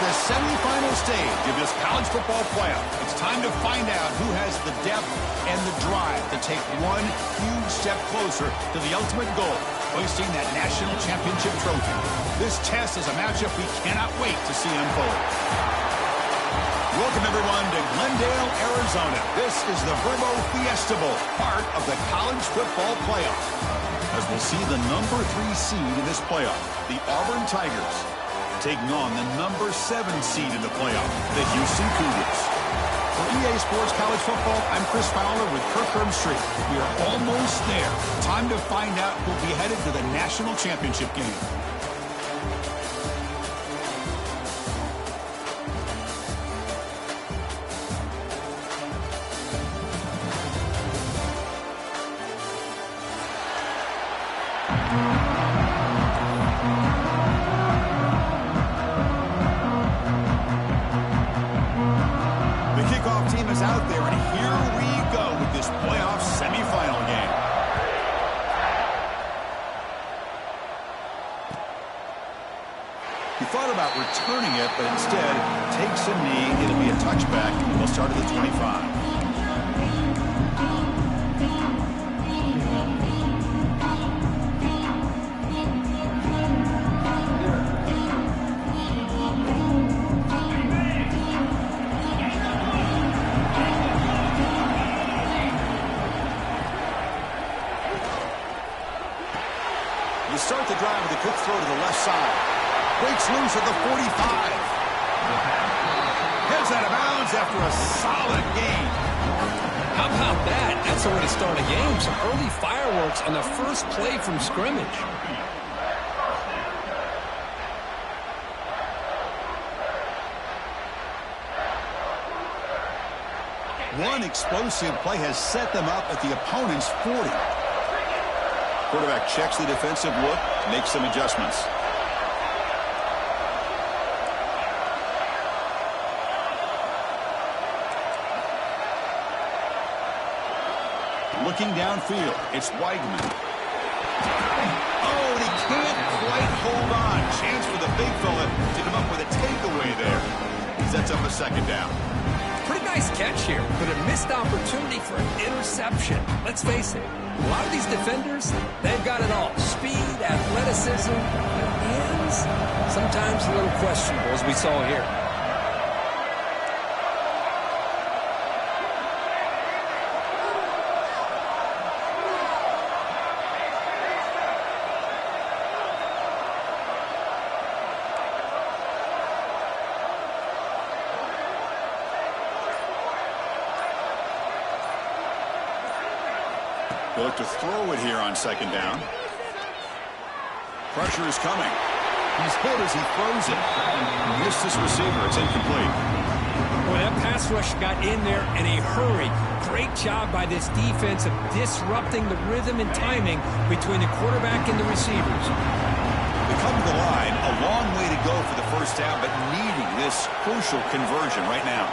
the semifinal stage of this college football playoff. It's time to find out who has the depth and the drive to take one huge step closer to the ultimate goal, hoisting that national championship trophy. This test is a matchup we cannot wait to see unfold. Welcome, everyone, to Glendale, Arizona. This is the Verbo Fiesta Bowl, part of the college football playoff. As we'll see the number 3 seed in this playoff, the Auburn Tigers, taking on the number 7 seed in the playoff, the Houston Cougars. For EA Sports College Football, I'm Chris Fowler with Kirk Herbstreit. We are almost there. Time to find out who'll be headed to the national championship game. Out there, and here we go with this playoff semifinal game. He thought about returning it, but instead takes a knee. It'll be a touchback. We'll start at the 25. Start the drive with a quick throw to the left side. Breaks loose at the 45. Heads out of bounds after a solid gain. How about that? That's the way to start a game. Some early fireworks on the first play from scrimmage. One explosive play has set them up at the opponent's 40. Quarterback checks the defensive look, makes some adjustments. Looking downfield, it's Weigman. Oh, and he can't quite hold on. Chance for the big fella to come up with a takeaway there. He sets up a second down. Pretty nice catch here, but a missed opportunity for an interception. Let's face it, a lot of these defenders, they've got it all. Speed, athleticism, their hands, sometimes a little questionable, as we saw here. They'll look to throw it here on second down. Pressure is coming. He's hit as he throws it. He missed his receiver. It's incomplete. Boy, that pass rush got in there in a hurry. Great job by this defense of disrupting the rhythm and timing between the quarterback and the receivers. They come to the line. A long way to go for the first down, but needing this crucial conversion right now.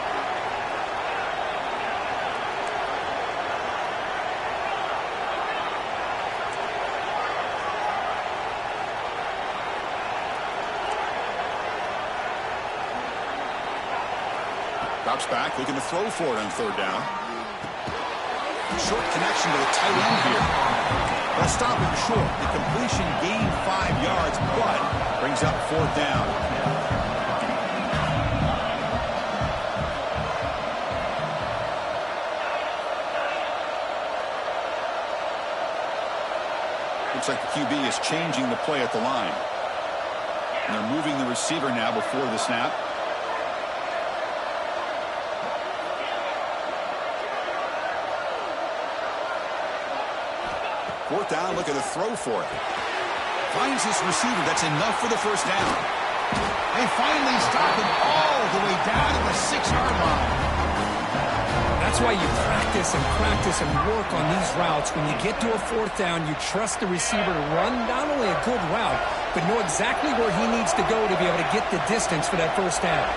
Drops back, looking to throw for it on third down. Short connection to the tight end here. They'll stop him short. The completion gained 5 yards, but brings up fourth down. Looks like the QB is changing the play at the line. And they're moving the receiver now before the snap. Fourth down, look at the throw for it. Finds this receiver. That's enough for the first down. They finally stop him all the way down to the 6-yard line. That's why you practice and work on these routes. When you get to a fourth down, you trust the receiver to run not only a good route, but know exactly where he needs to go to be able to get the distance for that first down.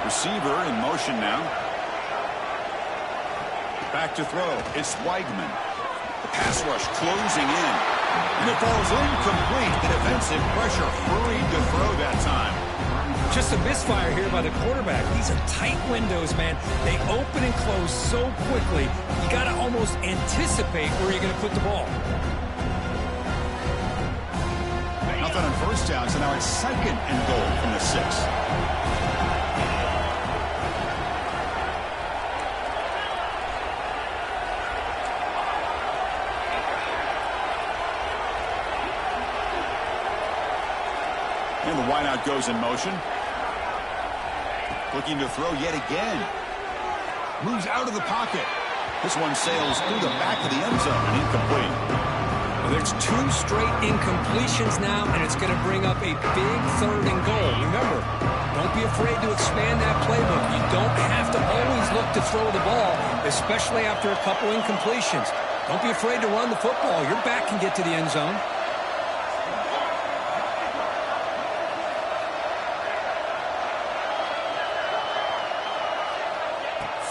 Receiver in motion now. Back to throw. It's Weigman. The pass rush closing in. And it falls incomplete. The defensive pressure hurried to throw that time. Just a misfire here by the quarterback. These are tight windows, man. They open and close so quickly. You got to almost anticipate where you're going to put the ball. Nothing on first down, so now it's 2nd and goal from the 6. And the wideout goes in motion. Looking to throw yet again. Moves out of the pocket. This one sails through the back of the end zone and incomplete. Well, there's 2 straight incompletions now, and it's going to bring up a big 3rd and goal. Remember, don't be afraid to expand that playbook. You don't have to always look to throw the ball, especially after a couple incompletions. Don't be afraid to run the football. Your back can get to the end zone.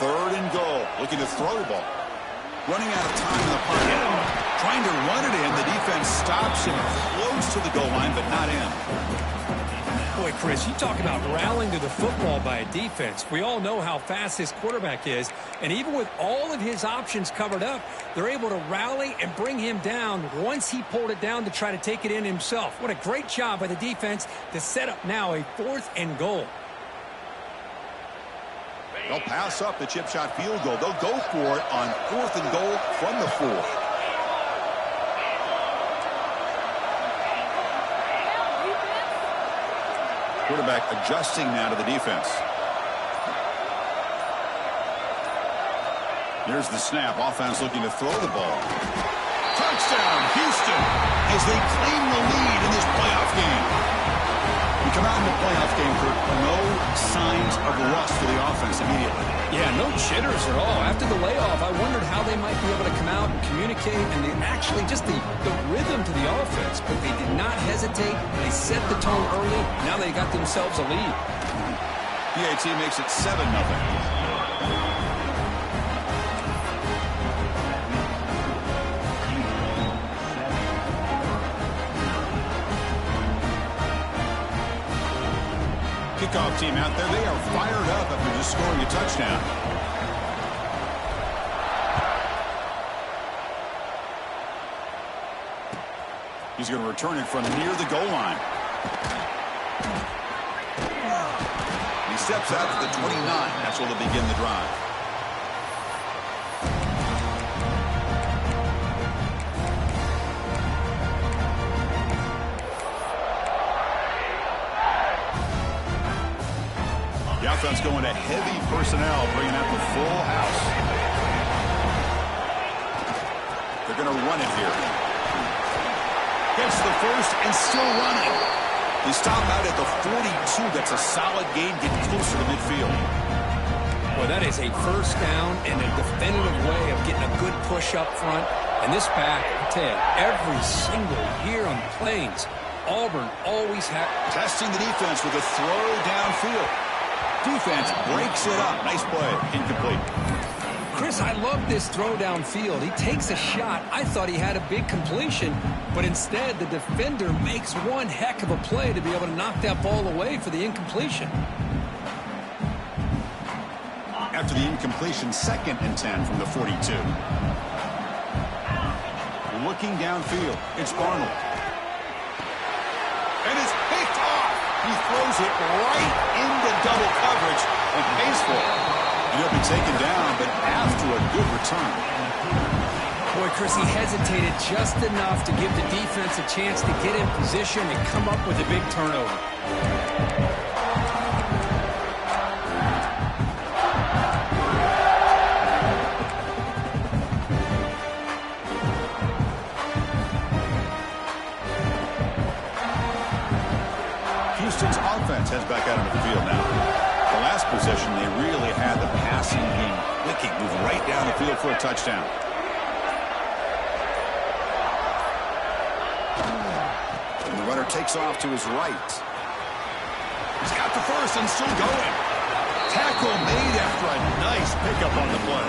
Third and goal. Looking to throw the ball. Running out of time in the pocket. Trying to run it in. The defense stops him close to the goal line, but not in. Boy, Chris, you talk about rallying to the football by a defense. We all know how fast this quarterback is. And even with all of his options covered up, they're able to rally and bring him down once he pulled it down to try to take it in himself. What a great job by the defense to set up now a 4th and goal. They'll pass up the chip shot field goal. They'll go for it on 4th and goal from the 4. Quarterback adjusting now to the defense. Here's the snap. Offense looking to throw the ball. Touchdown, Houston, as they claim the lead in this playoff game. We come out in the playoff game for no signs of rust for the offense immediately. Yeah, no jitters at all. After the layoff, I wondered how they might be able to come out and communicate and actually just the rhythm to the offense. But they did not hesitate. They set the tone early. Now they got themselves a lead. PAT makes it 7-0. Kickoff team out there. They are fired up after just scoring a touchdown. He's going to return it from near the goal line. He steps out to the 29. That's where they'll begin the drive. The offense going to heavy personnel, bringing out the full house. They're going to run it here. Gets the first and still running. They stop out at the 42. That's a solid gain, getting closer to midfield. Well, that is a first down and a definitive way of getting a good push up front. And this back, I tell you, every single year on the Plains, Auburn always has. Testing the defense with a throw downfield. Defense breaks it up. Nice play. Incomplete. Chris, I love this throw downfield. He takes a shot. I thought he had a big completion, but instead the defender makes one heck of a play to be able to knock that ball away for the incompletion. After the incompletion, 2nd and 10 from the 42. Looking downfield. It's Arnold. And it's picked off. He throws it right into double coverage and pays for it. He'll be taken down, but after a good return. Boy, Chris, he hesitated just enough to give the defense a chance to get in position and come up with a big turnover. Houston's offense heads back out onto the field now. The last possession, they really had the passing game clicking, moving right down the field for a touchdown. And the runner takes off to his right. He's got the first and still going. Tackle made after a nice pickup on the play.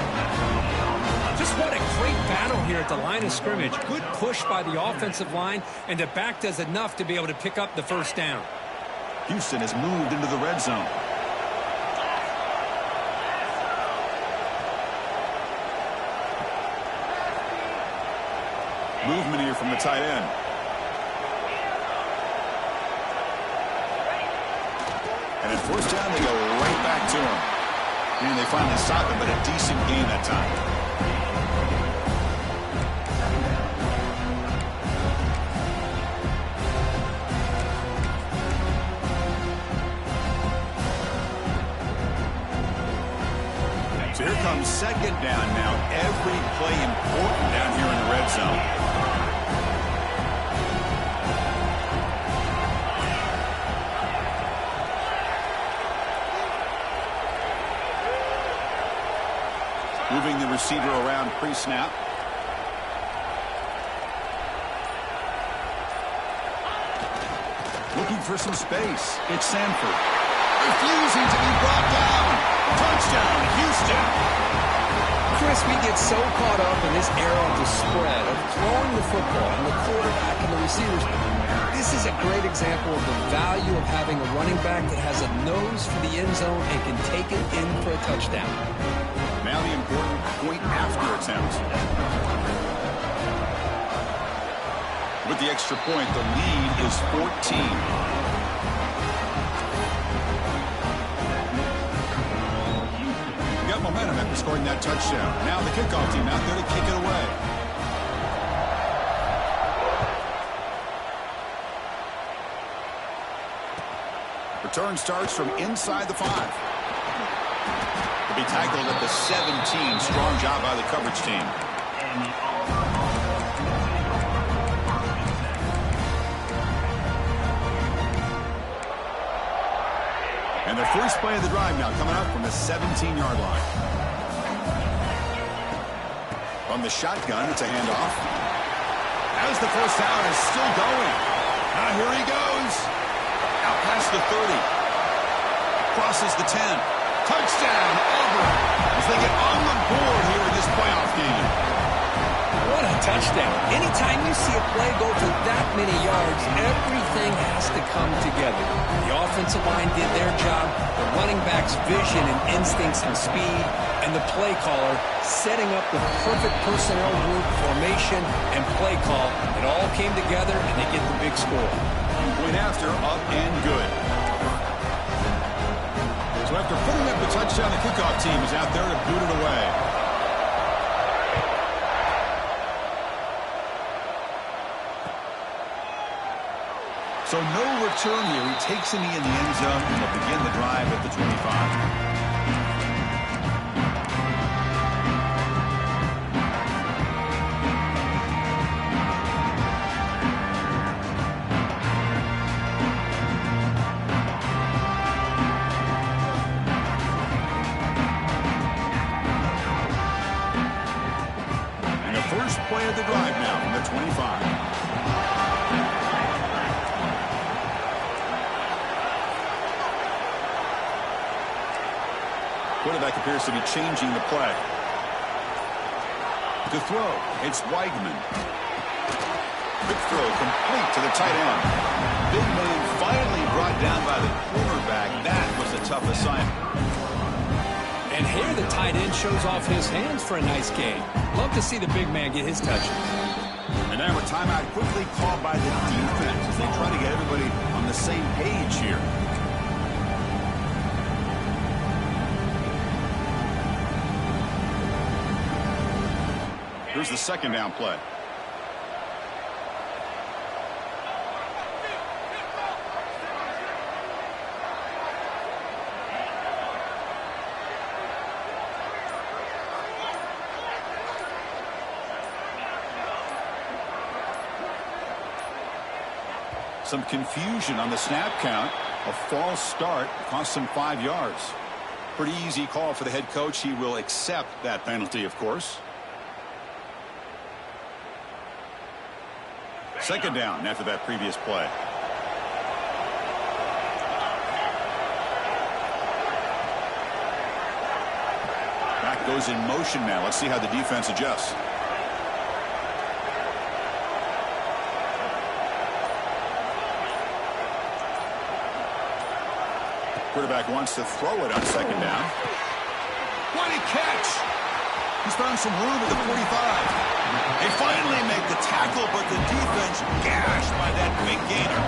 Just what a great battle here at the line of scrimmage. Good push by the offensive line, and the back does enough to be able to pick up the first down. Houston has moved into the red zone. Movement here from the tight end. And at first down, they go right back to him. And they finally stop him, but a decent gain that time. So here comes second down now. Every play important down here in the red zone. Moving the receiver around pre-snap. Looking for some space. It's Sanford. Refusing to be brought down. Touchdown, Houston. Chris, we get so caught up in this era of the spread, of throwing the football and the quarterback and the receivers. This is a great example of the value of having a running back that has a nose for the end zone and can take it in for a touchdown. Now the important point after attempt. With the extra point, the lead is 14. Momentum after scoring that touchdown. Now the kickoff team out there to kick it away. Return starts from inside the 5. To be tackled at the 17. Strong job by the coverage team. And the first play of the drive now coming up from the 17-yard line. From the shotgun, it's a handoff. As the first down is still going. Now here he goes. Out past the 30. Crosses the 10. Touchdown, Auburn. As they get on the board here in this playoff game. What a touchdown. Anytime you see a play go for that many yards, everything has to come together. The offensive line did their job, the running back's vision and instincts and speed, and the play caller setting up the perfect personnel group, formation, and play call. It all came together, and they get the big score. Point after, up and good. So after putting up the touchdown, the kickoff team is out there to boot it away. So no return here. He takes a knee in the end zone, and they'll begin the drive at the 25. And the first play of the drive now from the 25. Quarterback appears to be changing the play. To throw, it's Weigman. Quick throw complete to the tight end. Big man finally brought down by the quarterback. That was a tough assignment. And here the tight end shows off his hands for a nice game. Love to see the big man get his touches. And now a timeout quickly called by the defense as they try to get everybody on the same page here. Here's the second down play. Some confusion on the snap count. A false start cost him 5 yards. Pretty easy call for the head coach. He will accept that penalty, of course. Second down after that previous play. Back goes in motion now. Let's see how the defense adjusts. Quarterback wants to throw it on second down. What a catch! He's found some room at the 45. They finally make the tackle, but the defense gashed by that big gainer.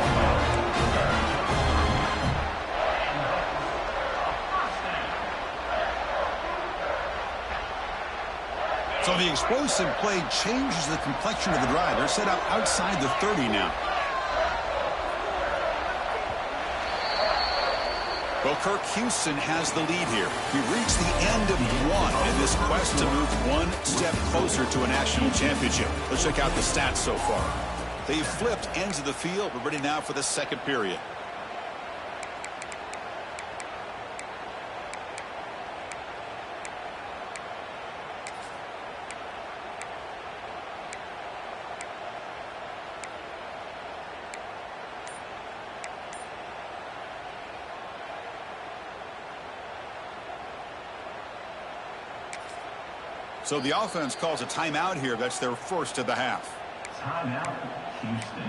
So the explosive play changes the complexion of the drive. They're set up outside the 30 now. Well, Kirk Houston has the lead here. We've reached the end of one in this quest to move one step closer to a national championship. Let's check out the stats so far. They've flipped ends of the field. We're ready now for the second period. So the offense calls a timeout here. That's their first of the half. Timeout, Houston.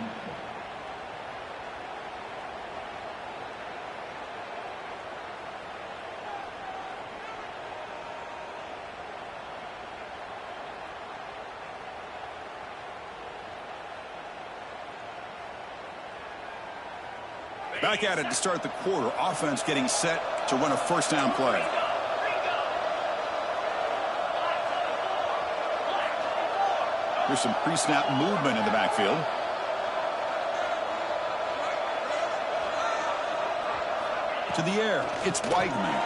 Back at it to start the quarter. Offense getting set to run a first down play. There's some pre-snap movement in the backfield. To the air, it's Weidman.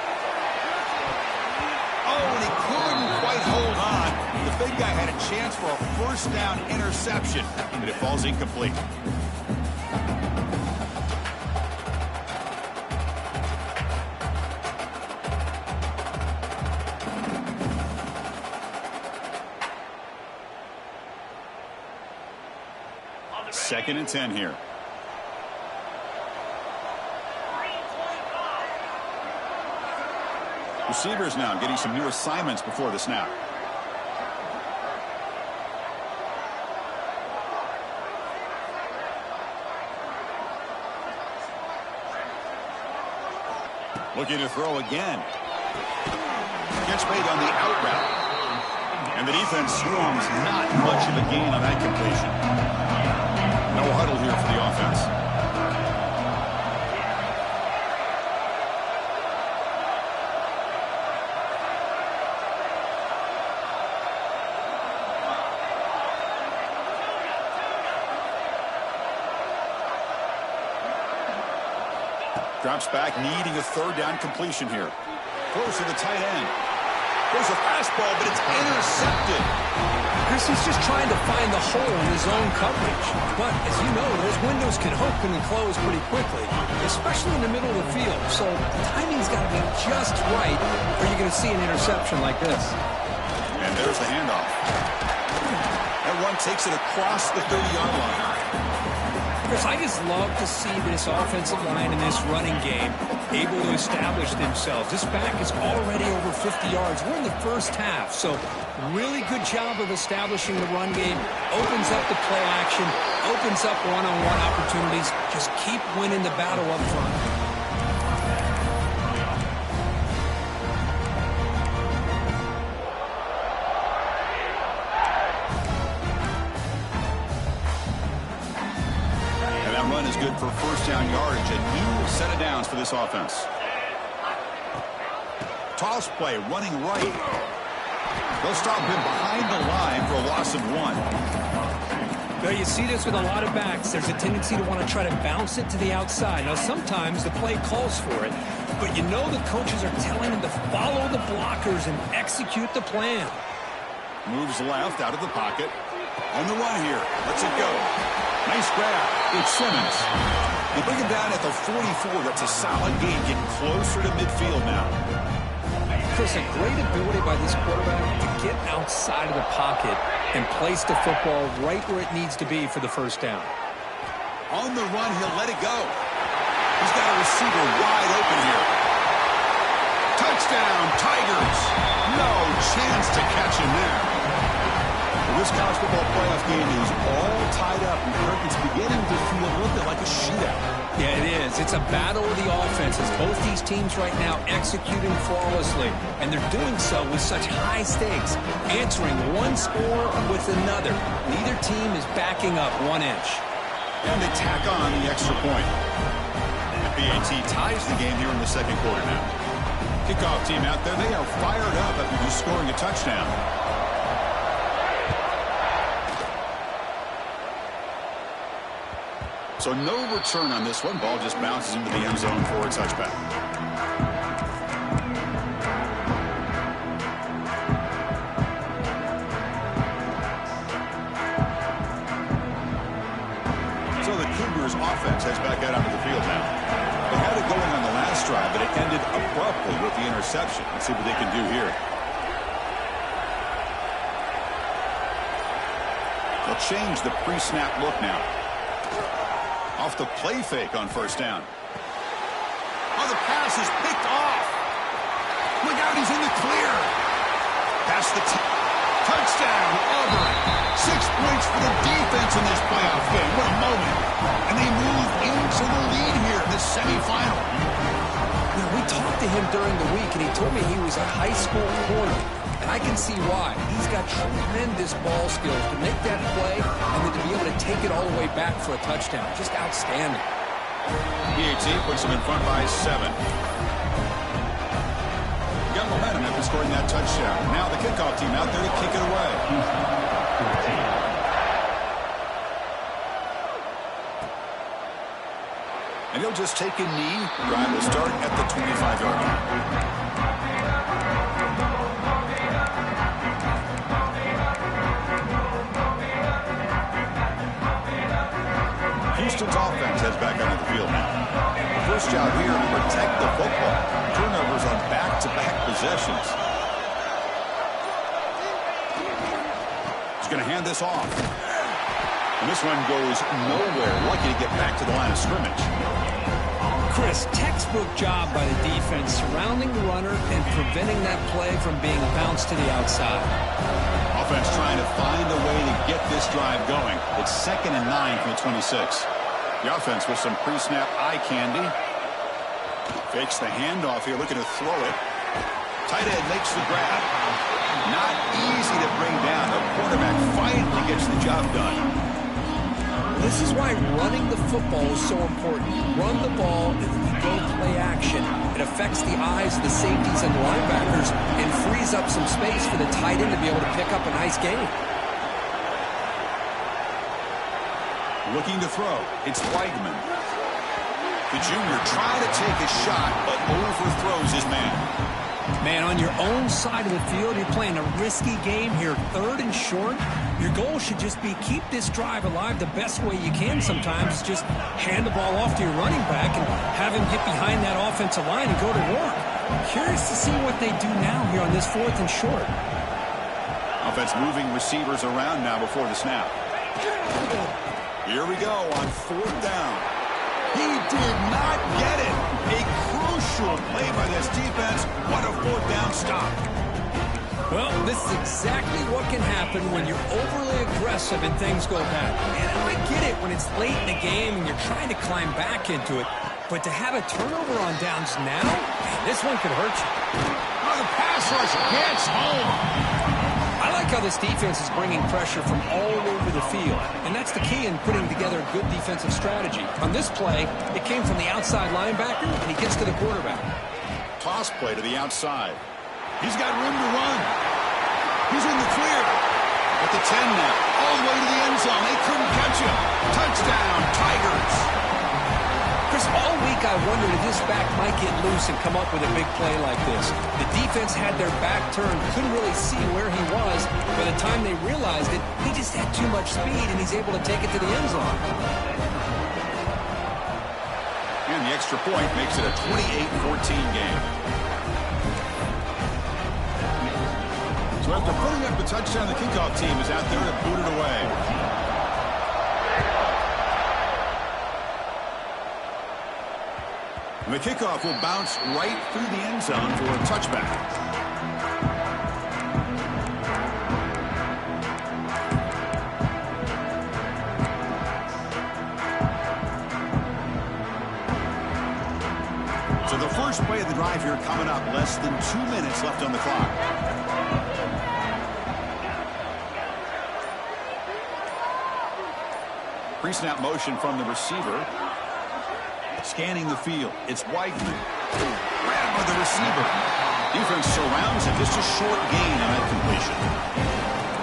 Oh, and he couldn't quite hold on. The big guy had a chance for a first down interception, but it falls incomplete. Second and 10 here. Receivers now getting some new assignments before the snap. Looking to throw again. Gets made on the out route. And the defense swarms. Not much of a gain on that completion. No huddle here for the offense. Drops back, needing a third down completion here. Throws to the tight end. There's a fastball, but it's intercepted. Chris, he's just trying to find the hole in his own coverage. But, as you know, those windows can open and close pretty quickly, especially in the middle of the field. So the timing's got to be just right, or you're going to see an interception like this. And there's the handoff. That run takes it across the 30-yard line. Chris, I just love to see this offensive line in this running game able to establish themselves. This back is already over 50 yards. We're in the first half, so really good job of establishing the run game. Opens up the play action, opens up one-on-one opportunities. Just keep winning the battle up front. Good for first down yardage. A new set of downs for this offense. Toss play, running right. They'll stop him behind the line for a loss of 1. Well, you see this with a lot of backs. There's a tendency to want to try to bounce it to the outside. Now, sometimes the play calls for it, but you know the coaches are telling them to follow the blockers and execute the plan. Moves left out of the pocket. On the run here. Lets it go. Nice grab. It's Simmons. They bring him down at the 44. That's a solid gain, getting closer to midfield now. Chris, a great ability by this quarterback to get outside of the pocket and place the football right where it needs to be for the first down. On the run, he'll let it go. He's got a receiver wide open here. Touchdown, Tigers. No chance to catch him there. Well, this college football playoff game is all tied up. It's beginning to feel a little bit like a shootout. Yeah, it is. It's a battle of the offenses. Both these teams right now executing flawlessly, and they're doing so with such high stakes, answering one score with another. Neither team is backing up 1 inch. And they tack on the extra point. The BAT ties the game here in the second quarter now. Kickoff team out there. They are fired up after just scoring a touchdown. So no return on this one. Ball just bounces into the end zone for a touchback. So the Cougars offense heads back out onto the field now. They had it going on the last drive, but it ended abruptly with the interception. Let's see what they can do here. They'll change the pre-snap look now. Off the play fake on first down. Oh, the pass is picked off. Look out, he's in the clear. That's the touchdown, Auburn. 6 points for the defense in this playoff game. What a moment. And they move into the lead here in this semifinal. You know, we talked to him during the week, and he told me he was a high school corner. And I can see why. He's got tremendous ball skills to make that play and then to be able to take it all the way back for a touchdown. Just outstanding. BAT puts them in front by 7. Got momentum after scoring that touchdown. Now the kickoff team out there to kick it away. And he'll just take a knee. Drive will start at the 25-yard line. Houston's offense heads back onto the field now. The first job here to protect the football. Turnovers on back-to-back possessions. He's going to hand this off. And this one goes nowhere. Lucky to get back to the line of scrimmage. Chris, textbook job by the defense surrounding the runner and preventing that play from being bounced to the outside. Offense trying to find a way to get this drive going. It's 2nd and 9 from the 26. The offense with some pre-snap eye candy. Fakes the handoff here, looking to throw it. Tight end makes the grab. Not easy to bring down. The quarterback finally gets the job done. This is why running the football is so important. You run the ball, and then you go play action. It affects the eyes of the safeties and the linebackers and frees up some space for the tight end to be able to pick up a nice gain. Looking to throw. It's Weigman. The junior trying to take a shot, but overthrows his man. Man, on your own side of the field, you're playing a risky game here, 3rd and short. Your goal should just be keep this drive alive the best way you can sometimes. Just hand the ball off to your running back and have him get behind that offensive line and go to work. Curious to see what they do now here on this 4th and short. Offense moving receivers around now before the snap. Here we go on 4th down. He did not get it. A crucial play by this defense. What a 4th down stop. Well, this is exactly what can happen when you're overly aggressive and things go bad. And I get it when it's late in the game and you're trying to climb back into it. But to have a turnover on downs now, man, this one could hurt you. Oh, the pass rush gets home. I like how this defense is bringing pressure from all over the field. And that's the key in putting together a good defensive strategy. On this play, it came from the outside linebacker, and he gets to the quarterback. Toss play to the outside. He's got room to run. He's in the clear. At the 10 now. All the way to the end zone. They couldn't catch him. Touchdown, Tigers. Chris, all week I wondered if this back might get loose and come up with a big play like this. The defense had their back turned, couldn't really see where he was. By the time they realized it, he just had too much speed, and he's able to take it to the end zone. And the extra point makes it a 28-14 game. So after putting up the touchdown, the kickoff team is out there to boot it away. And the kickoff will bounce right through the end zone for a touchback. play of the drive here coming up. Less than 2 minutes left on the clock. Pre-snap motion from the receiver. Scanning the field. It's Weigman. Grabbed by the receiver. Defense surrounds it. Just a short gain on that completion.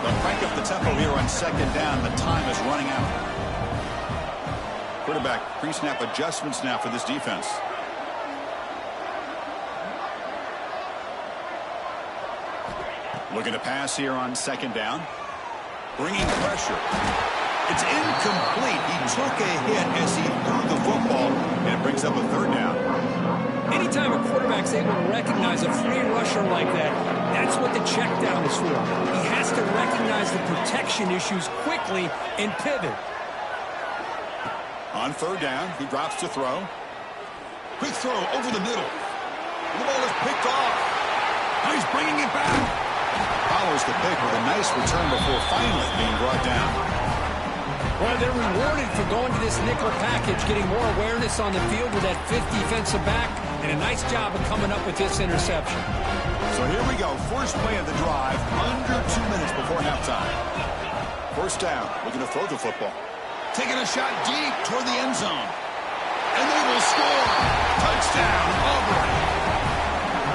They'll crank up the tempo here on second down. The time is running out. Quarterback pre-snap adjustments now for this defense. Looking to pass here on second down. Bringing pressure. It's incomplete. He took a hit as he threw the football, and it brings up a third down. Anytime a quarterback's able to recognize a free rusher like that, that's what the check down is for. He has to recognize the protection issues quickly and pivot. On third down, he drops to throw. Quick throw over the middle. The ball is picked off. Now he's bringing it back. Follows the pick with a nice return before finally being brought down. Well, they're rewarded for going to this nickel package, getting more awareness on the field with that fifth defensive back, and a nice job of coming up with this interception. So here we go. First play of the drive, under 2 minutes before halftime. First down, looking to throw the football. Taking a shot deep toward the end zone. And they will score. Touchdown, Auburn.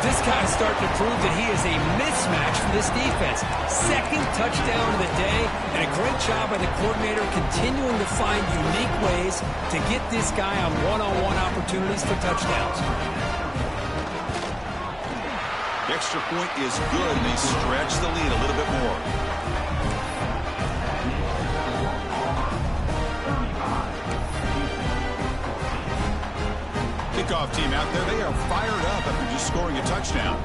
This guy's starting to prove that he is a mismatch for this defense. Second touchdown of the day, and a great job by the coordinator continuing to find unique ways to get this guy on one-on-one opportunities for touchdowns. The extra point is good, and they stretch the lead a little bit more. Kickoff team out there, they are fired up after just scoring a touchdown.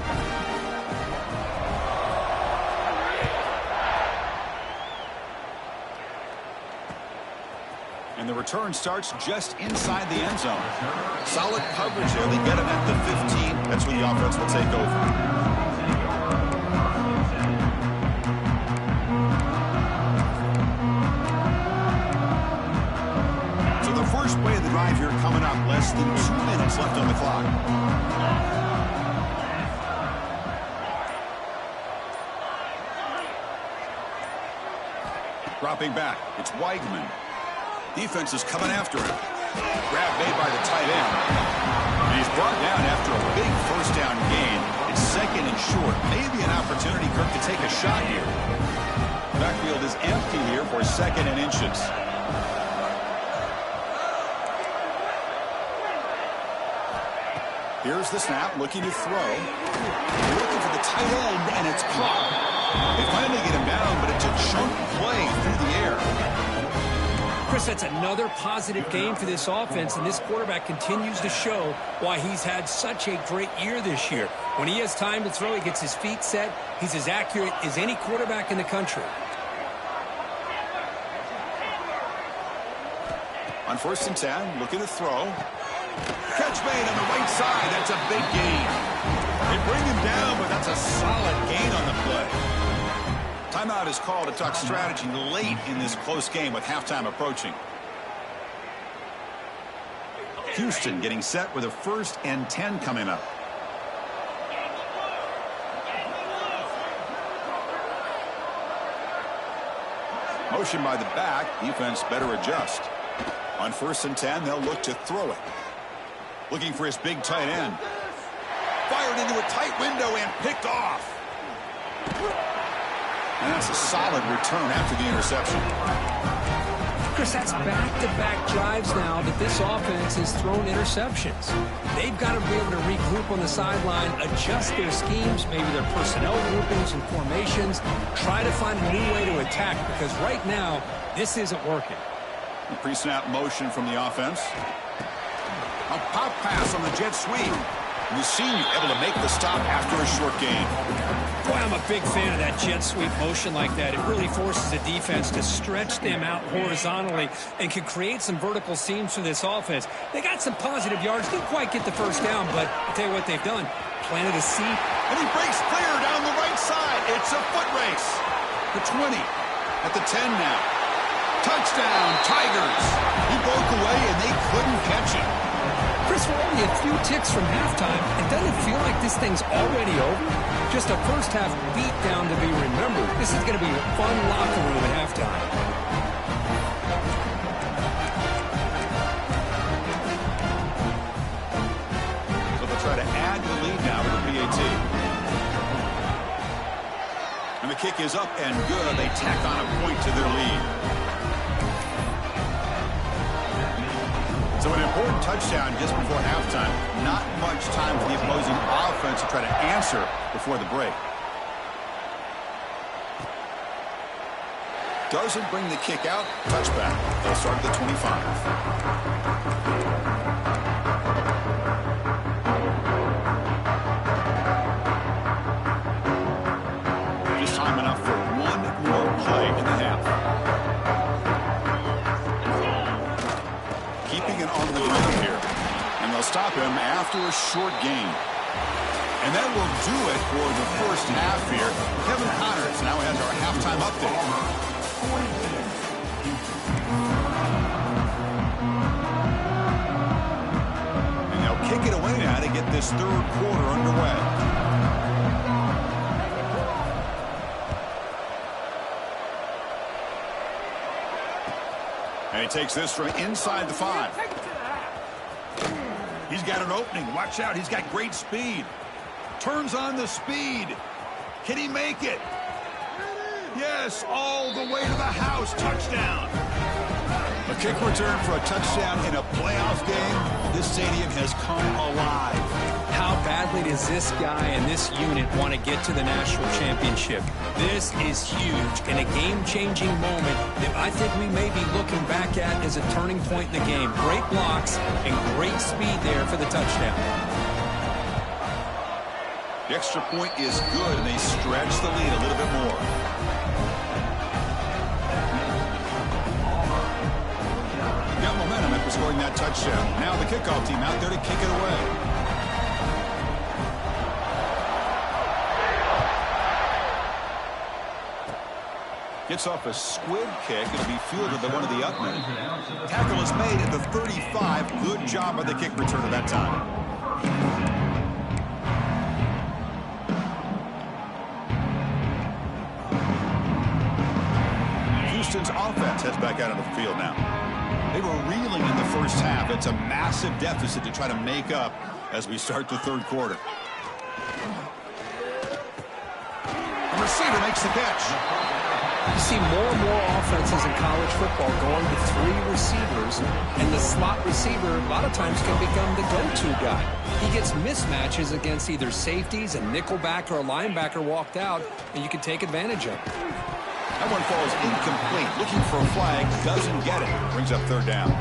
And the return starts just inside the end zone. Solid coverage there. They get him at the 15. That's where the offense will take over. First play of the drive here coming up. Less than 2 minutes left on the clock. Dropping back. It's Weigman. Defense is coming after him. Grab made by the tight end. And he's brought down after a big first down gain. It's second and short. Maybe an opportunity, Kirk, to take a shot here. Backfield is empty here for second and inches. Here's the snap, looking to throw. They're looking for the tight end, and it's caught. They finally get him down, but it's a chunk play through the air. Chris, that's another positive game for this offense, and this quarterback continues to show why he's had such a great year this year. When he has time to throw, he gets his feet set. He's as accurate as any quarterback in the country. On 1st and 10, looking to throw. Catch made on the right side. That's a big gain. They bring him down, but that's a solid gain on the play. Timeout is called to talk strategy late in this close game with halftime approaching. Houston getting set with a 1st and 10 coming up. Motion by the back. Defense better adjust. On 1st and 10, they'll look to throw it. Looking for his big tight end. Fired into a tight window and picked off. And that's a solid return after the interception. Chris, that's back-to-back drives now that this offense has thrown interceptions. They've got to be able to regroup on the sideline, adjust their schemes, maybe their personnel groupings and formations, try to find a new way to attack, because right now, this isn't working. The pre-snap motion from the offense. A pop pass on the jet sweep. And the senior able to make the stop after a short gain. Boy, I'm a big fan of that jet sweep motion like that. It really forces the defense to stretch them out horizontally and can create some vertical seams for this offense. They got some positive yards. Didn't quite get the first down, but I'll tell you what they've done. Planted a seed. And he breaks clear down the right side. It's a foot race. The 20. At the 10 now. Touchdown, Tigers. He broke away and they couldn't catch him. Chris, we're only a few ticks from halftime, and doesn't it feel like this thing's already over? Just a first-half beatdown to be remembered. This is going to be a fun locker room at halftime. So they'll try to add to the lead now with the PAT. And the kick is up and good. They tack on a point to their lead. So an important touchdown just before halftime. Not much time for the opposing offense to try to answer before the break. Doesn't bring the kick out. Touchback. They'll start at the 25. Just time enough for one more play in the half. Keeping it on the ground here. And they'll stop him after a short gain. And that will do it for the first half here. Kevin Connors now has our halftime update. And they'll kick it away now to get this third quarter underway. And he takes this from inside the 5. He's got an opening. Watch out. He's got great speed. Turns on the speed. Can he make it? Yes, all the way to the house. Touchdown. A kick return for a touchdown in a playoff game. This stadium has come alive. How badly does this guy and this unit want to get to the national championship? This is huge and a game-changing moment that I think we may be looking back at as a turning point in the game. Great blocks and great speed there for the touchdown. The extra point is good, and they stretch the lead a little bit more. Got momentum after scoring that touchdown. Now the kickoff team out there to kick it away. Gets off a squib kick. It'll be fielded by one of the up men. Tackle is made at the 35. Good job by the kick returner that time. Houston's offense heads back out on the field now. They were reeling in the first half. It's a massive deficit to try to make up as we start the third quarter. The receiver makes the catch. You see more and more offenses in college football going to 3 receivers, and the slot receiver a lot of times can become the go-to guy. He gets mismatches against either safeties, a nickelback, or a linebacker walked out, and you can take advantage of it. That one falls incomplete. Looking for a flag, doesn't get it. Brings up third down.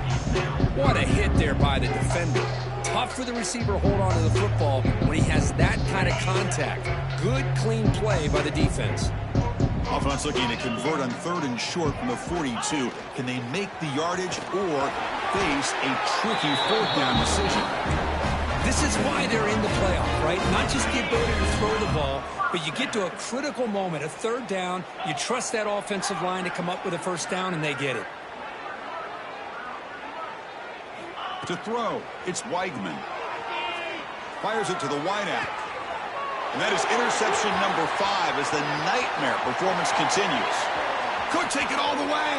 What a hit there by the defender. Tough for the receiver to hold on to the football when he has that kind of contact. Good, clean play by the defense. Offense looking to convert on 3rd and short from the 42. Can they make the yardage or face a tricky 4th down decision? This is why they're in the playoff, right? Not just the ability to throw the ball, but you get to a critical moment, a 3rd down. You trust that offensive line to come up with a 1st down, and they get it. To throw, it's Weigman. Fires it to the wideout. And that is interception number 5 as the nightmare performance continues. Could take it all the way.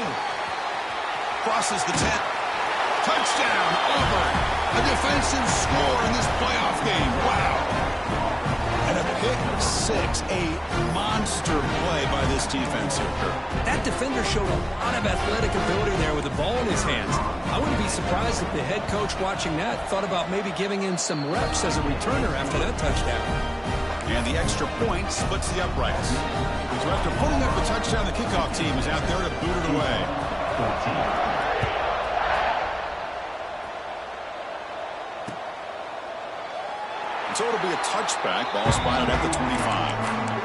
Crosses the 10. Touchdown, Auburn. A defensive score in this playoff game. Wow. And a pick 6, a monster play by this defense here. That defender showed a lot of athletic ability there with the ball in his hands. I wouldn't be surprised if the head coach watching that thought about maybe giving him some reps as a returner after that touchdown. And the extra point splits the uprights. So after putting up the touchdown, the kickoff team is out there to boot it away. So it'll be a touchback. Ball spotted at the 25.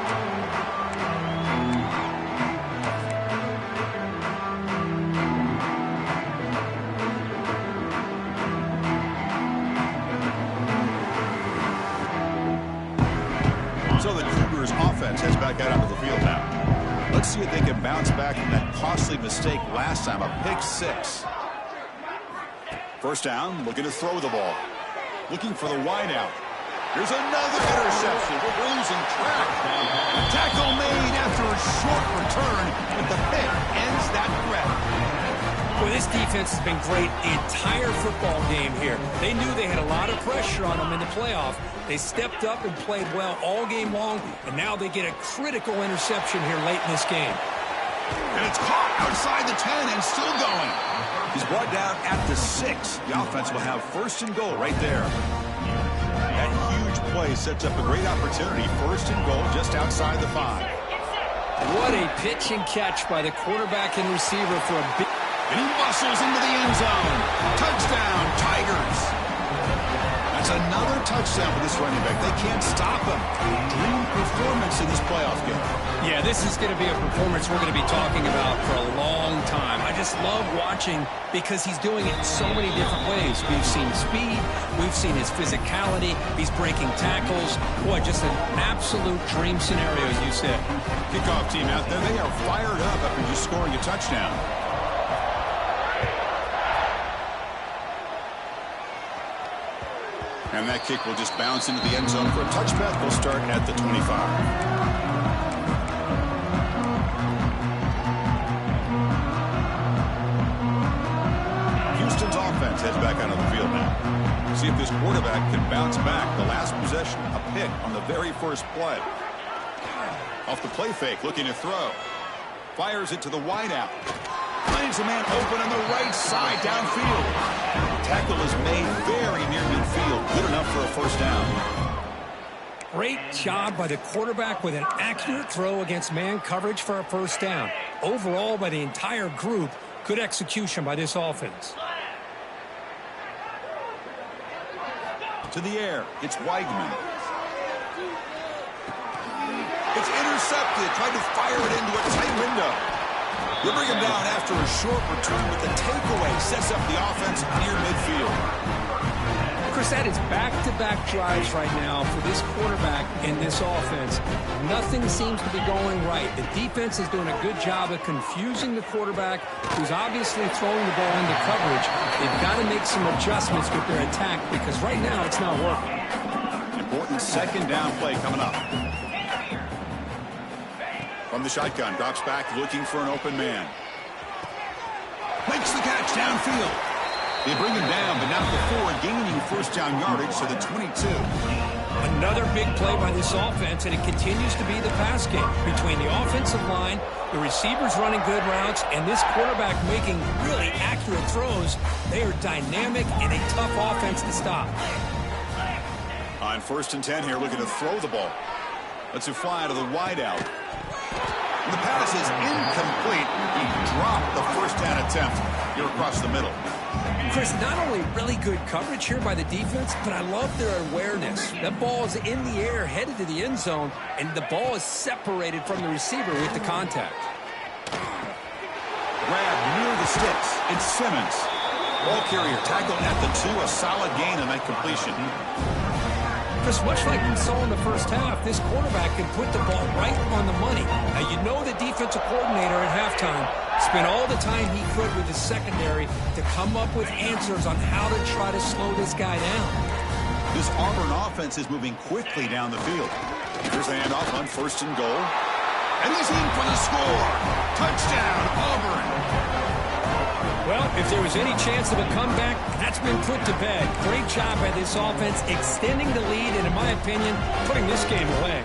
So the Cougars offense heads back out onto the field now. Let's see if they can bounce back from that costly mistake last time, a pick 6. First down, looking to throw the ball. Looking for the wide out. Here's another interception. We're losing track. Tackle made after a short return, but the pick ends that threat. Boy, this defense has been great the entire football game here. They knew they had a lot of pressure on them in the playoff. They stepped up and played well all game long, and now they get a critical interception here late in this game. And it's caught outside the 10 and still going. He's brought down at the 6. The offense will have first and goal right there. That huge play sets up a great opportunity. First and goal just outside the 5. What a pitch and catch by the quarterback and receiver for a big... And he muscles into the end zone. Touchdown, Tigers. That's another touchdown for this running back. They can't stop him. Dream performance in this playoff game. Yeah, this is going to be a performance we're going to be talking about for a long time. I just love watching because he's doing it in so many different ways. We've seen speed. We've seen his physicality. He's breaking tackles. Boy, just an absolute dream scenario, as you said. Kickoff team out there. They are fired up after just scoring a touchdown. And that kick will just bounce into the end zone for a touchback. We'll start at the 25. Houston's offense heads back out of the field now. See if this quarterback can bounce back. The last possession, a pick on the very first play. Off the play fake, looking to throw. Fires it to the wideout. Finds a man open on the right side downfield. Tackle is made very near midfield. Good enough for a first down. Great job by the quarterback with an accurate throw against man coverage for a first down. Overall, by the entire group, good execution by this offense. To the air, it's Weigman. It's intercepted. Tried to fire it into a tight window. They bring him down after a short return, but the takeaway sets up the offense near midfield. Chris, that is back-to-back drives right now for this quarterback in this offense. Nothing seems to be going right. The defense is doing a good job of confusing the quarterback, who's obviously throwing the ball into coverage. They've got to make some adjustments with their attack because right now it's not working. Important second down play coming up. From the shotgun, drops back looking for an open man. Makes the catch downfield. They bring him down, but not before gaining first down yardage to the 22. Another big play by this offense, and it continues to be the pass game between the offensive line, the receivers running good routes, and this quarterback making really accurate throws. They are dynamic and a tough offense to stop. On first and 10 here, looking to throw the ball. Lets it fly to the wideout. The pass is incomplete. He dropped the first down attempt here across the middle. Chris, not only really good coverage here by the defense, but I love their awareness. That ball is in the air, headed to the end zone, and the ball is separated from the receiver with the contact. Grab near the sticks. It's Simmons. Ball carrier tackled at the 2. A solid gain on that completion. Chris, much like we saw in the first half, this quarterback can put the ball right on the money. Now, you know the defensive coordinator at halftime spent all the time he could with the secondary to come up with answers on how to try to slow this guy down. This Auburn offense is moving quickly down the field. Here's the handoff on first and goal. And he's in for the score. Touchdown, Auburn. Well, if there was any chance of a comeback, that's been put to bed. Great job by this offense extending the lead and, in my opinion, putting this game away.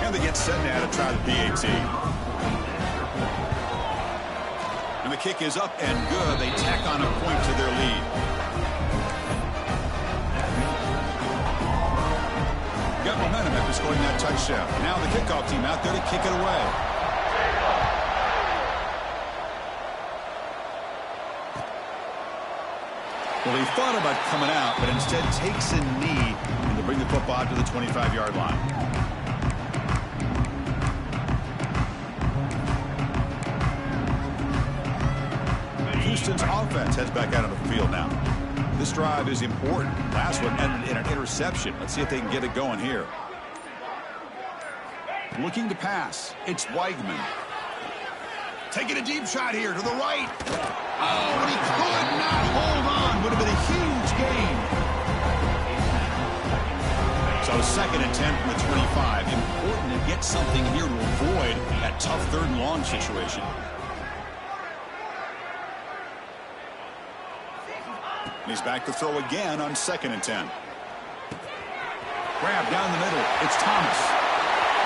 And they get set now to try the PAT. And the kick is up and good. They tack on a point to their lead. Got momentum after scoring that touchdown. Now the kickoff team out there to kick it away. Well, he thought about coming out, but instead takes a knee and to bring the football to the 25-yard line. Houston's offense heads back out of the field now. This drive is important. Last one ended in an interception. Let's see if they can get it going here. Looking to pass. It's Weigman. Taking a deep shot here to the right. Oh, and he could not hold on. Would have been a huge gain. So 2nd and 10 from the 25. Important to get something here to avoid that tough 3rd and long situation. He's back to throw again on 2nd and 10. Grab down the middle. It's Thomas.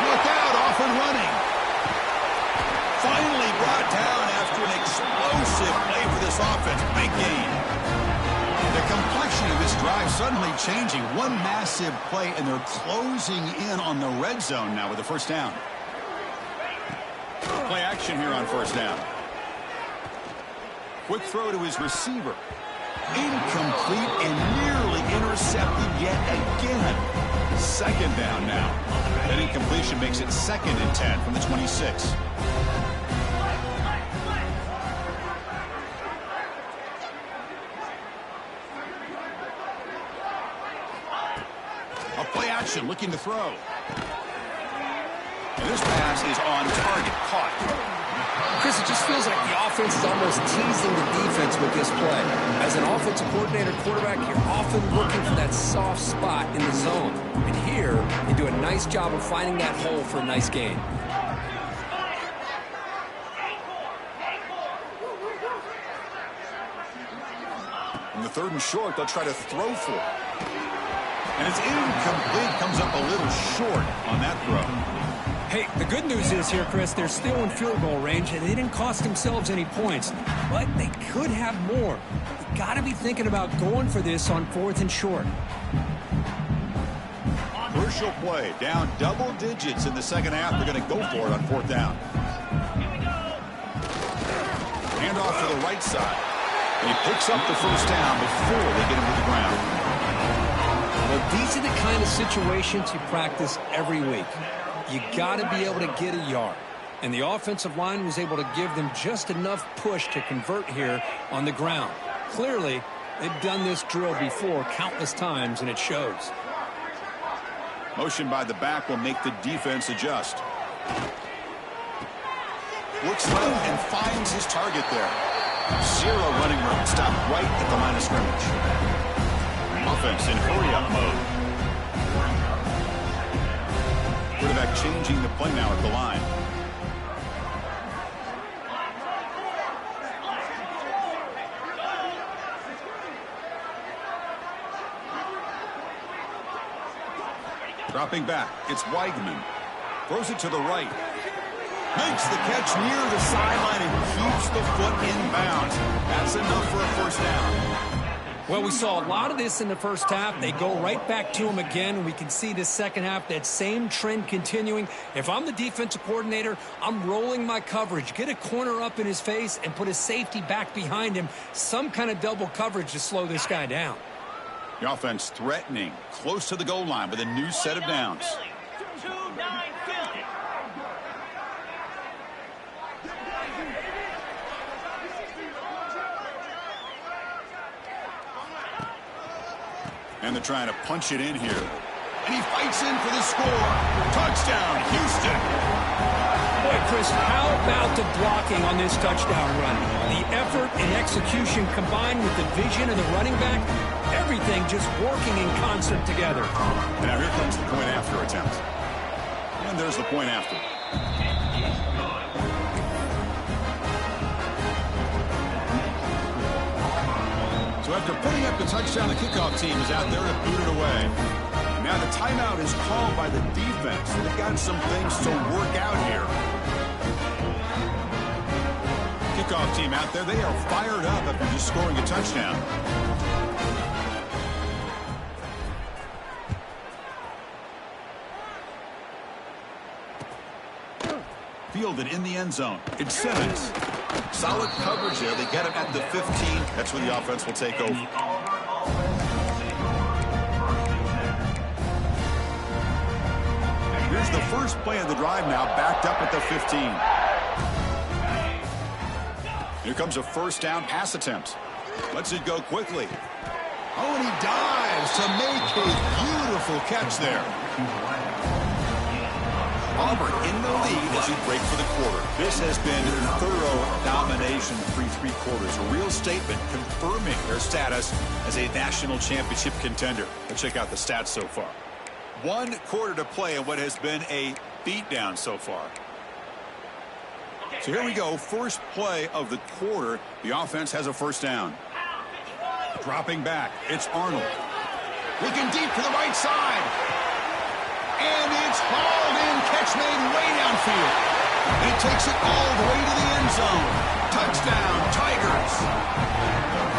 Look out, off and running. Finally brought down after an explosive play for this offense. Big gain. The complexion of this drive suddenly changing. One massive play, and they're closing in on the red zone now with the 1st down. Play action here on 1st down. Quick throw to his receiver. Incomplete and nearly intercepted yet again. 2nd down now. That incompletion makes it 2nd and 10 from the 26. A play action looking to throw. And this pass is on target. Caught. Chris, it just feels like the offense is almost teasing the defense with this play. As an offensive coordinator, quarterback, you're often looking for that soft spot in the zone. And here, you do a nice job of finding that hole for a nice gain. On the 3rd and short, they'll try to throw for it. And it's incomplete. Comes up a little short on that throw. Hey, the good news is here, Chris, they're still in field goal range, and they didn't cost themselves any points. But they could have more. You got to be thinking about going for this on 4th and short. Crucial play. Down double digits in the 2nd half. They're going to go for it on 4th down. Hand off to the right side. And he picks up the 1st down before they get him to the ground. Well, these are the kind of situations you practice every week. You got to be able to get a yard. And the offensive line was able to give them just enough push to convert here on the ground. Clearly, they've done this drill before countless times, and it shows. Motion by the back will make the defense adjust. Looks left and finds his target there. 0 running room. Stopped right at the line of scrimmage. Offense in hurry-up mode. Quarterback changing the play now at the line. Dropping back, it's Weigman. Throws it to the right. Makes the catch near the sideline and keeps the foot in bounds. That's enough for a 1st down. Well, we saw a lot of this in the 1st half. They go right back to him again. We can see the 2nd half, that same trend continuing. If I'm the defensive coordinator, I'm rolling my coverage. Get a corner up in his face and put his safety back behind him. Some kind of double coverage to slow this guy down. The offense threatening, close to the goal line with a new set of downs. And they're trying to punch it in here. And he fights in for the score. Touchdown, Houston. Boy, Chris, how about the blocking on this touchdown run? The effort and execution combined with the vision of the running back, everything just working in concert together. And now here comes the point after attempt. And there's the point after. So after putting up the touchdown, the kickoff team is out there to boot it away. Now the timeout is called by the defense. They've got some things to work out here. Kickoff team out there, they are fired up after just scoring a touchdown. Fielded in the end zone. It's Simmons. Solid coverage there. They get him at the 15. That's where the offense will take over. Here's the first play of the drive now, backed up at the 15. Here comes a 1st down pass attempt. Lets it go quickly. Oh, and he dives to make a beautiful catch there. Auburn in the lead as we break for the quarter. This has been thorough domination through 3 quarters. A real statement confirming their status as a national championship contender. Let's check out the stats so far. 1 quarter to play in what has been a beatdown so far. So here we go. First play of the quarter. The offense has a first down. Dropping back. It's Arnold. Looking deep to the right side. And it's hauled in. Catch made way downfield. And it takes it all the way to the end zone. Touchdown, Tigers.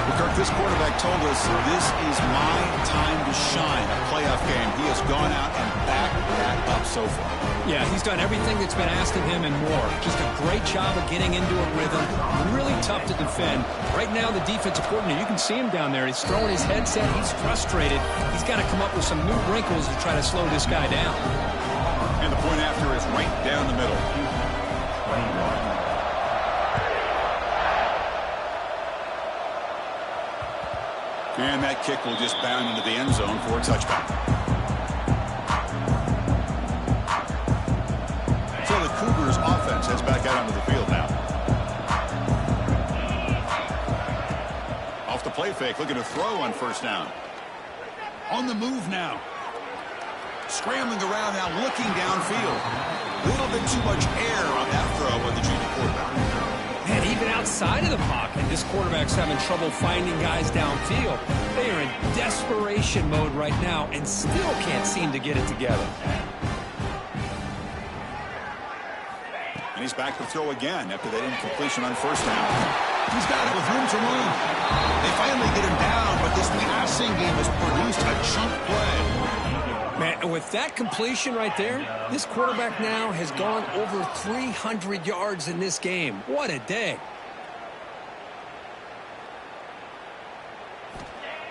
Well, Kirk, this quarterback told us this is my time to shine. A playoff game. He has gone out and backed that up so far. Yeah, he's done everything that's been asked of him and more. Just a great job of getting into a rhythm. Really tough to defend. Right now, the defensive coordinator, you can see him down there. He's throwing his headset. He's frustrated. He's got to come up with some new wrinkles to try to slow this guy down. And the point after is right down the middle. And that kick will just bound into the end zone for a touchback. So the Cougars offense heads back out onto the field now. Off the play fake, looking to throw on first down. On the move now. Scrambling around now, looking downfield. A little bit too much air on that throw by the junior quarterback. Man, even outside of the pocket, this quarterback's having trouble finding guys downfield. They are in desperation mode right now and still can't seem to get it together. And he's back to throw again after that incompletion on first down. He's got it with room to run. They finally get him down, but this passing game has produced a chunk play. Man, with that completion right there, this quarterback now has gone over 300 yards in this game. What a day.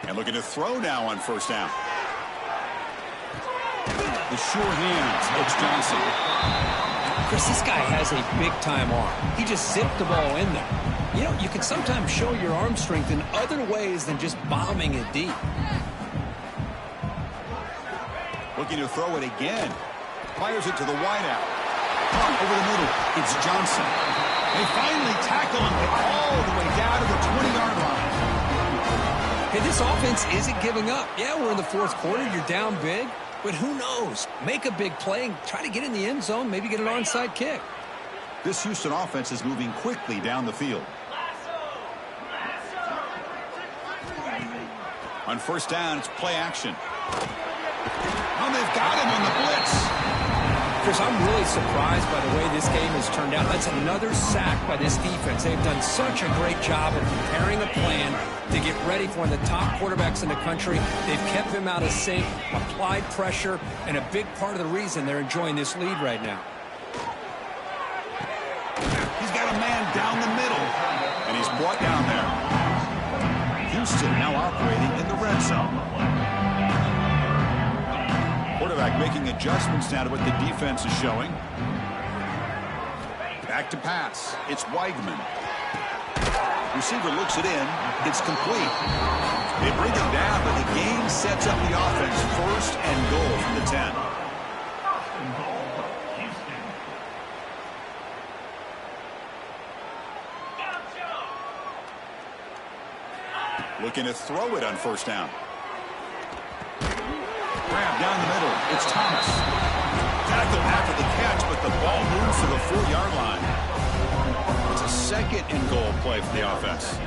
And looking to throw now on first down. The sure hands. It's Johnson. Chris, this guy has a big-time arm. He just zipped the ball in there. You know, you can sometimes show your arm strength in other ways than just bombing it deep. Looking to throw it again. Fires it to the wideout. Caught over the middle. It's Johnson. They finally tackle him all the way down to the 20-yard line. Hey, this offense isn't giving up. Yeah, we're in the 4th quarter. You're down big. But who knows? Make a big play and try to get in the end zone, maybe get an onside kick. This Houston offense is moving quickly down the field. On first down, it's play action. Oh, they've got him on the blitz. Chris, I'm really surprised by the way this game has turned out. That's another sack by this defense. They've done such a great job of preparing a plan to get ready for one of the top quarterbacks in the country. They've kept him out of sync, applied pressure, and a big part of the reason they're enjoying this lead right now. He's got a man down the middle, and he's brought down there. Houston now operating in the red zone. Quarterback making adjustments now to what the defense is showing. Back to pass. It's Weigman. Receiver looks it in. It's complete. They bring him down, but the game sets up the offense. First and goal from the 10. Looking to throw it on first down. Grab down the middle. It's Thomas. Tackle after the catch, but the ball moves to the 4-yard line. It's a second and goal play for the offense.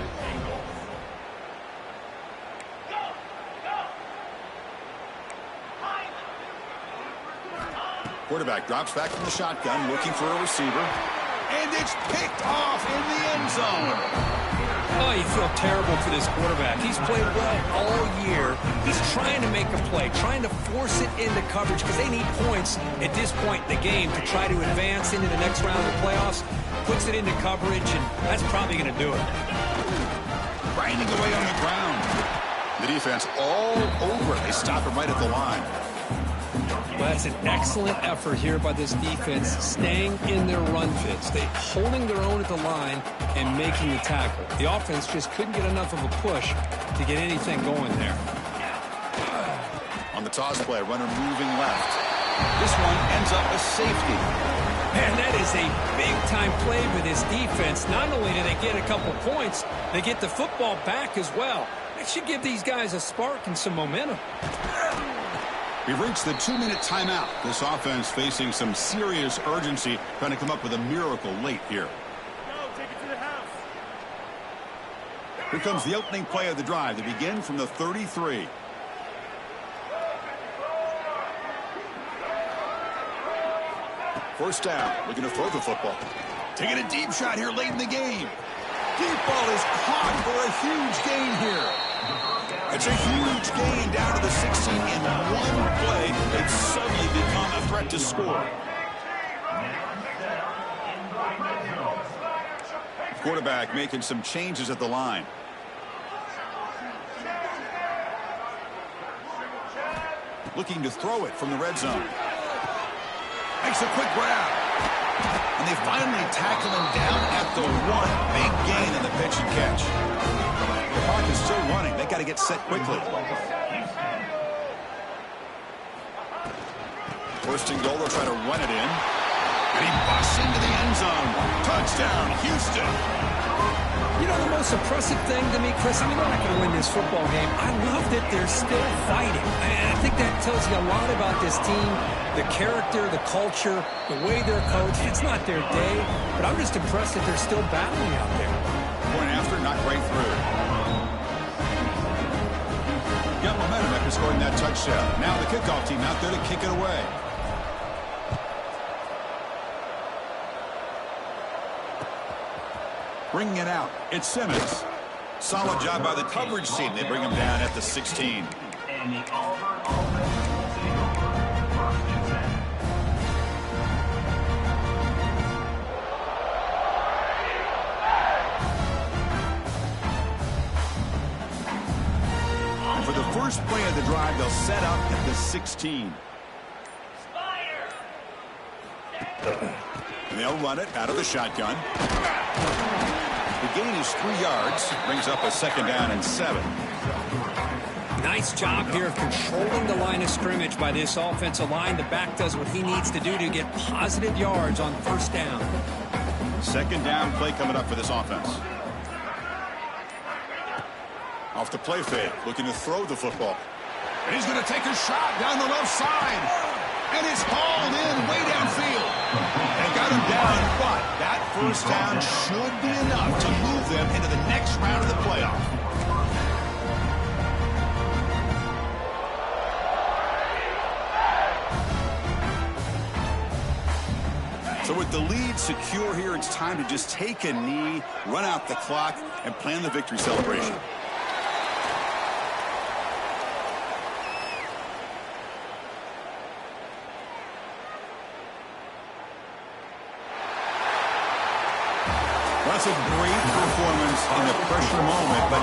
Quarterback drops back from the shotgun, looking for a receiver. And it's picked off in the end zone. Oh, you feel terrible for this quarterback. He's played well all year. He's trying to make a play, trying to force it into coverage because they need points at this point in the game to try to advance into the next round of the playoffs. Puts it into coverage, and that's probably going to do it. Grinding away on the ground. The defense all over. They stop him right at the line. Well, that's an excellent effort here by this defense, staying in their run fits. They holding their own at the line and making the tackle. The offense just couldn't get enough of a push to get anything going there. On the toss play, runner moving left. This one ends up a safety. Man, that is a big-time play for this defense. Not only do they get a couple points, they get the football back as well. That should give these guys a spark and some momentum. We've reached the 2-minute timeout. This offense facing some serious urgency, trying to come up with a miracle late here. Take it to the house. Here comes the opening play of the drive. They begin from the 33. First down, looking to throw the football. Taking a deep shot here late in the game. Deep ball is caught for a huge gain here. It's a huge gain down to the 16 in one play. It's suddenly become a threat to score. Quarterback making some changes at the line. Looking to throw it from the red zone. Makes a quick grab. And they finally tackle him down at the 1. Big gain in the pitch and catch. The clock is still running. They got to get set quickly. First and goal, they'll try to run it in. And he busts into the end zone. Touchdown, Houston. You know, the most impressive thing to me, Chris, I mean, they're not going to win this football game. I love that they're still fighting. And I think that tells you a lot about this team, the character, the culture, the way they're coached. It's not their day, but I'm just impressed that they're still battling out there. Point after, not right through. Got momentum after scoring that touchdown. Now the kickoff team out there to kick it away. Bringing it out, it's Simmons. Solid job by the coverage team. They bring him down at the 16. And the Auburn offense take over 1st and 10. For the first play of the drive, they'll set up at the 16. And they'll run it out of the shotgun. The gain is 3 yards. Brings up a 2nd down and 7. Nice job here of controlling the line of scrimmage by this offensive line. The back does what he needs to do to get positive yards on 1st down. 2nd down play coming up for this offense. Off the play fake, looking to throw the football. And he's going to take a shot down the left side. And it's hauled in way downfield. They got him down, but that 1st down should be enough to move them into the next round of the playoff. So with the lead secure here, it's time to just take a knee, run out the clock, and plan the victory celebration. That's a great performance in the pressure moment, but